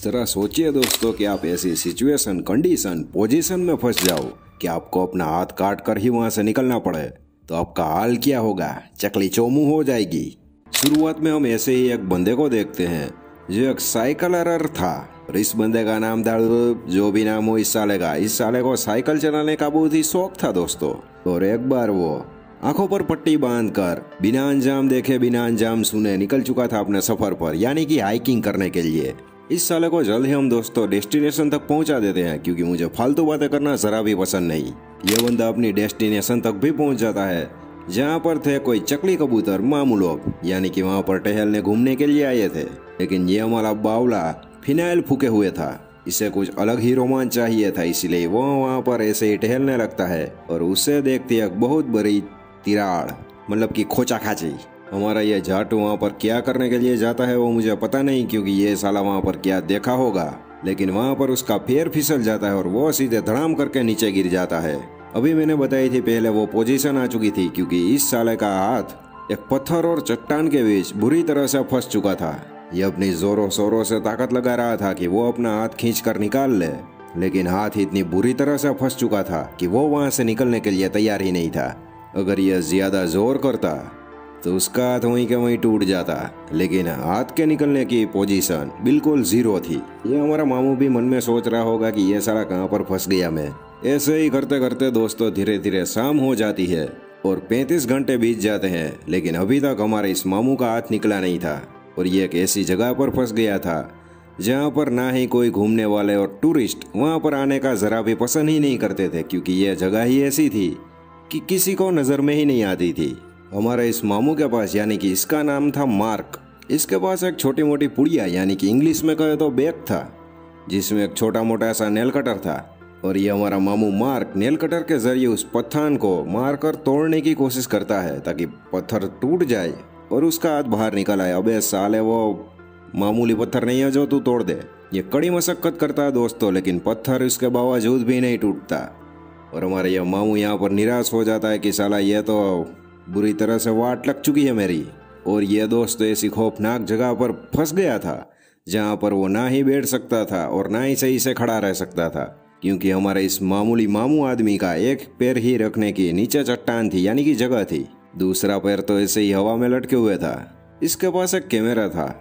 जरा सोचिए दोस्तों कि आप ऐसी सिचुएशन, कंडीशन, पोजीशन में फंस जाओ कि आपको अपना हाथ काट कर ही वहां से निकलना पड़े, तो आपका हाल क्या होगा? चकली चौमू हो जाएगी। शुरुआत में हम ऐसे ही एक बंदे को देखते हैं जो एक साइकिलर था और इस बंदे का नाम था, जो भी नाम हो इस साले को साइकिल चलाने का बहुत ही शौक था दोस्तों। और एक बार वो आंखों पर पट्टी बांधकर बिना अंजाम देखे बिना अंजाम सुने निकल चुका था अपने सफर पर, यानी कि हाइकिंग करने के लिए। इस साले को जल्द ही हम दोस्तों डेस्टिनेशन तक पहुंचा देते हैं, क्योंकि मुझे फालतू बातें करना जरा भी पसंद नहीं। ये बंदा अपनी डेस्टिनेशन तक भी पहुंच जाता है, जहां पर थे कोई चकली कबूतर मामू लोग, यानी कि वहां पर टहलने घूमने के लिए आए थे। लेकिन ये हमारा बावला फिनाइल फूके हुए था, इसे कुछ अलग ही रोमांच चाहिए था, इसलिए वो वहां पर ऐसे ही टहलने लगता है और उसे देखती एक बहुत बड़ी तिराड़, मतलब कि खोचा खाची। हमारा ये जाटू वहाँ पर क्या करने के लिए जाता है वो मुझे पता नहीं, क्योंकि ये साला वहाँ पर क्या देखा होगा। लेकिन वहाँ पर उसका पैर फिसल जाता है और वो सीधे धड़ाम करके नीचे गिर जाता है। अभी मैंने बताई थी पहले वो पोजीशन आ चुकी थी, क्योंकि इस साले का हाथ एक पत्थर और चट्टान के बीच बुरी तरह से फंस चुका था। ये अपनी जोरों शोरों से ताकत लगा रहा था कि वो अपना हाथ खींच कर निकाल ले, लेकिन हाथ इतनी बुरी तरह से फंस चुका था कि वो वहाँ से निकलने के लिए तैयार ही नहीं था। अगर यह ज्यादा जोर करता तो उसका हाथ वहीं के वहीं टूट जाता, लेकिन हाथ के निकलने की पोजीशन बिल्कुल जीरो थी। ये हमारा मामू भी मन में सोच रहा होगा कि ये सारा कहाँ पर फंस गया मैं। ऐसे ही करते करते दोस्तों धीरे धीरे शाम हो जाती है और 35 घंटे बीत जाते हैं, लेकिन अभी तक हमारे इस मामू का हाथ निकला नहीं था। और ये एक ऐसी जगह पर फंस गया था जहाँ पर ना ही कोई घूमने वाले और टूरिस्ट वहाँ पर आने का जरा भी पसंद ही नहीं करते थे, क्योंकि यह जगह ही ऐसी थी कि किसी को नजर में ही नहीं आती थी। हमारे इस मामू के पास, यानी कि इसका नाम था मार्क, इसके पास एक छोटी मोटी पुड़िया, यानी कि इंग्लिश में कहे तो बैग था, जिसमें एक छोटा मोटा सा नेल कटर था। और ये हमारा मामू मार्क नेल कटर के जरिए उस पत्थर को मारकर तोड़ने की कोशिश करता है, ताकि पत्थर टूट जाए और उसका हाथ बाहर निकल आए। अबे साले, वो मामूली पत्थर नहीं है जो तू तोड़ दे। ये कड़ी मशक्कत करता है दोस्तों, लेकिन पत्थर इसके बावजूद भी नहीं टूटता। और हमारे ये मामू यहाँ पर निराश हो जाता है कि साला ये तो बुरी तरह से वाट लग चुकी है मेरी। और ये दोस्त ऐसी खौफनाक जगह पर फंस गया था जहाँ पर वो ना ही बैठ सकता था और ना ही सही से खड़ा रह सकता था, क्योंकि हमारे इस मामूली मामू आदमी का एक पैर ही रखने की नीचे चट्टान थी, यानी कि जगह थी। दूसरा पैर तो ऐसे ही हवा में लटके हुए था। इसके पास एक कैमरा था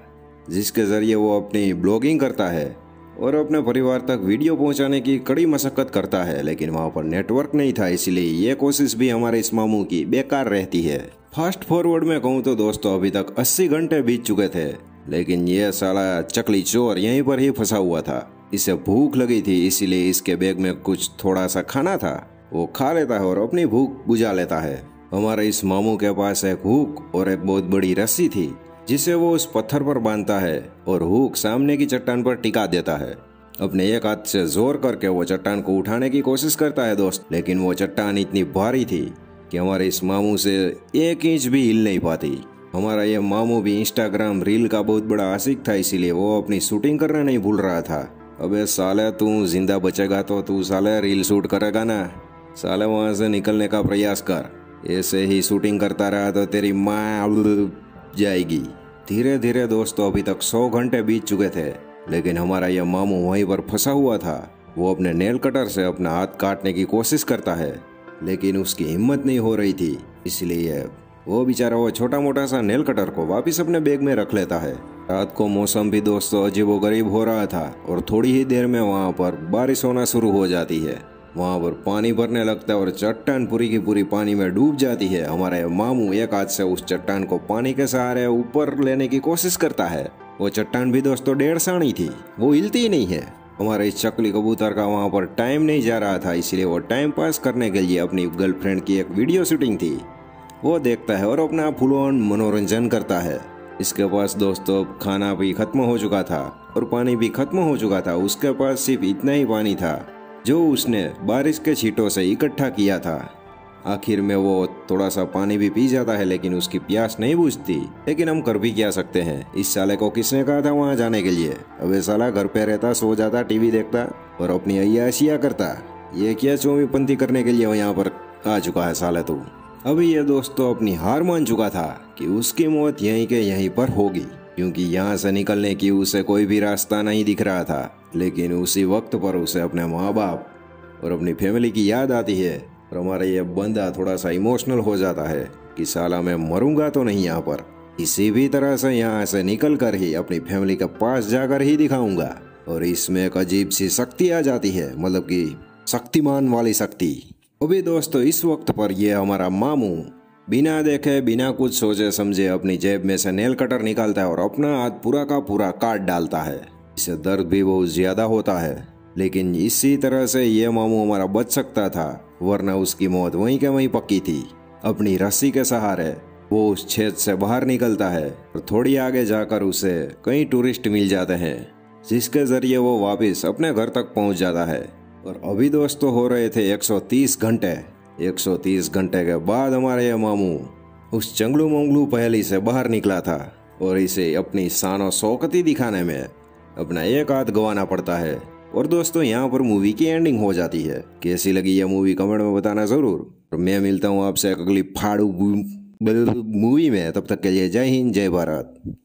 जिसके जरिए वो अपनी ब्लॉगिंग करता है और अपने परिवार तक वीडियो पहुंचाने की कड़ी मशक्कत करता है, लेकिन वहां पर नेटवर्क नहीं था, इसलिए ये कोशिश भी हमारे इस मामू की बेकार रहती है। फास्ट फॉरवर्ड में कहूँ तो दोस्तों अभी तक 80 घंटे बीत चुके थे, लेकिन ये साला चकली चोर यहीं पर ही फंसा हुआ था। इसे भूख लगी थी, इसीलिए इसके बैग में कुछ थोड़ा सा खाना था, वो खा लेता है और अपनी भूख बुझा लेता है। हमारे इस मामू के पास एक हुक और एक बहुत बड़ी रस्सी थी, जिसे वो उस पत्थर पर बांधता है और हुक सामने की चट्टान पर टिका देता है। अपने एक हाथ से जोर करके वो चट्टान को उठाने की कोशिश करता है दोस्त, लेकिन वो चट्टान इतनी भारी थी कि हमारे इस मामू से 1 इंच भी हिल नहीं पाती। हमारा ये मामू भी इंस्टाग्राम रील का बहुत बड़ा आशिक था, इसीलिए वो अपनी शूटिंग करना नहीं भूल रहा था। अबे साले, तू जिंदा बचेगा तो तू साले रील शूट करेगा ना? साले वहां से निकलने का प्रयास कर, ऐसे ही शूटिंग करता रहा तो तेरी माँ जाएगी। धीरे धीरे दोस्तों अभी तक 100 घंटे बीत चुके थे, लेकिन हमारा यह मामू वहीं पर फंसा हुआ था। वो अपने नेल कटर से अपना हाथ काटने की कोशिश करता है, लेकिन उसकी हिम्मत नहीं हो रही थी, इसलिए वो बेचारा वो छोटा मोटा सा नेल कटर को वापस अपने बैग में रख लेता है। रात को मौसम भी दोस्तों अजीबोगरीब हो रहा था और थोड़ी ही देर में वहाँ पर बारिश होना शुरू हो जाती है। वहाँ पर पानी भरने लगता है और चट्टान पूरी की पूरी पानी में डूब जाती है। हमारा मामू एक हाथ से उस चट्टान को पानी के सहारे ऊपर लेने की कोशिश करता है। वो चट्टान भी दोस्तों 1.5 सानी थी, वो हिलती ही नहीं है। हमारे इस चकली कबूतर का वहाँ पर टाइम नहीं जा रहा था, इसलिए वो टाइम पास करने के लिए अपनी गर्लफ्रेंड की एक वीडियो शूटिंग थी, वो देखता है और अपना फुल ऑन मनोरंजन करता है। इसके पास दोस्तों खाना भी खत्म हो चुका था और पानी भी खत्म हो चुका था। उसके पास सिर्फ इतना ही पानी था जो उसने बारिश के छींटों से इकट्ठा किया था। आखिर में वो थोड़ा सा पानी भी पी जाता है, लेकिन उसकी प्यास नहीं बुझती। लेकिन हम कर भी क्या सकते हैं, इस साले को किसने कहा था वहाँ जाने के लिए? अब ये साला घर पे रहता, सो जाता, टीवी देखता और अपनी अय्याशियाँ करता। ये क्या चौवीपंथी करने के लिए यहाँ पर आ चुका है साले तू? अभी ये दोस्तों अपनी हार मान चुका था कि उसकी मौत यहीं के यहीं पर होगी। क्योंकि यहाँ से निकलने की उसे कोई भी रास्ता नहीं दिख रहा था। लेकिन उसी वक्त पर उसे अपने माँ बाप और अपनी फैमिली की याद आती है और हमारा ये बंदा थोड़ा सा इमोशनल हो जाता है कि साला मैं मरूंगा तो नहीं यहाँ पर, किसी भी तरह से यहाँ से निकल कर ही अपनी फैमिली के पास जाकर ही दिखाऊंगा। और इसमें एक अजीब सी शक्ति आ जाती है, मतलब कि शक्तिमान वाली शक्ति। अभी दोस्तों इस वक्त पर यह हमारा मामू बिना देखे बिना कुछ सोचे समझे अपनी जेब में से नेल कटर निकालता है और अपना हाथ पूरा का पूरा काट डालता है। इससे दर्द भी बहुत ज्यादा होता है, लेकिन इसी तरह से ये मामू हमारा बच सकता था, वरना उसकी मौत वहीं के वहीं पक्की थी। अपनी रस्सी के सहारे वो उस छेद से बाहर निकलता है और थोड़ी आगे जाकर उसे कई टूरिस्ट मिल जाते हैं, जिसके जरिए वो वापस अपने घर तक पहुंच जाता है। और अभी दोस्तों हो रहे थे 130 घंटे। 130 घंटे के बाद हमारे ये मामू उस जंगलू मंगलू पहेली से बाहर निकला था और इसे अपनी शान और शौकती दिखाने में अपना एक हाथ गंवाना पड़ता है। और दोस्तों यहाँ पर मूवी की एंडिंग हो जाती है। कैसी लगी यह मूवी कमेंट में बताना जरूर। और मैं मिलता हूँ आपसे अगली फाड़ू मूवी में, तब तक के लिए जय हिंद जय भारत।